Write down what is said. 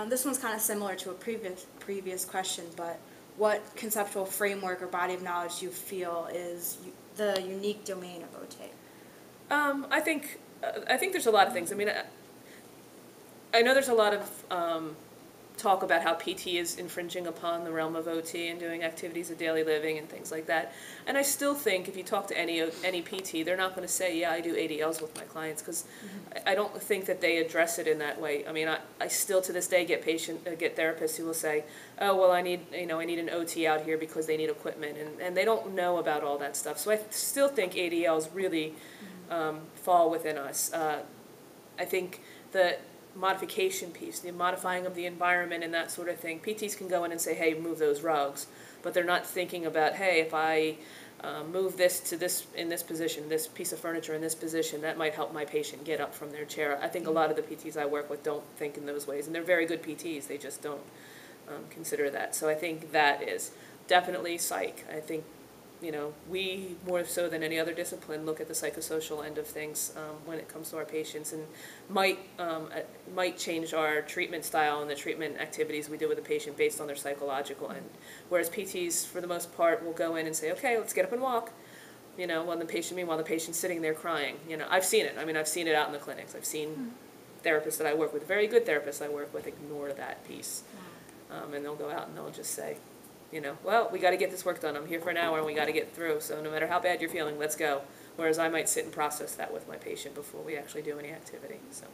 This one's kind of similar to a previous question, but what conceptual framework or body of knowledge do you feel is the unique domain of OT? I think there's a lot of things. I mean, I know there's a lot of talk about how PT is infringing upon the realm of OT and doing activities of daily living and things like that. And I still think if you talk to any PT, they're not going to say, yeah, I do ADLs with my clients, because I don't think that they address it in that way. I mean, I still to this day get therapists who will say, oh, well, I need an OT out here because they need equipment, and they don't know about all that stuff. So I still think ADLs really fall within us. I think the modification piece, the modifying of the environment and that sort of thing. PTs can go in and say, hey, move those rugs, but they're not thinking about, hey, if I move this to this in this position, this piece of furniture in this position, that might help my patient get up from their chair. I think a lot of the PTs I work with don't think in those ways, and they're very good PTs, they just don't consider that. So I think that is definitely psych. I think we, more so than any other discipline, look at the psychosocial end of things when it comes to our patients, and might change our treatment style and the treatment activities we do with the patient based on their psychological end. Whereas PTs, for the most part, will go in and say, okay, let's get up and walk. Meanwhile, the patient's sitting there crying. I've seen it. I mean, I've seen it out in the clinics. I've seen therapists that I work with, very good therapists I work with, ignore that piece. And they'll go out and they'll just say, well, we got to get this work done. I'm here for an hour and we got to get through. So no matter how bad you're feeling, let's go. Whereas I might sit and process that with my patient before we actually do any activity. So.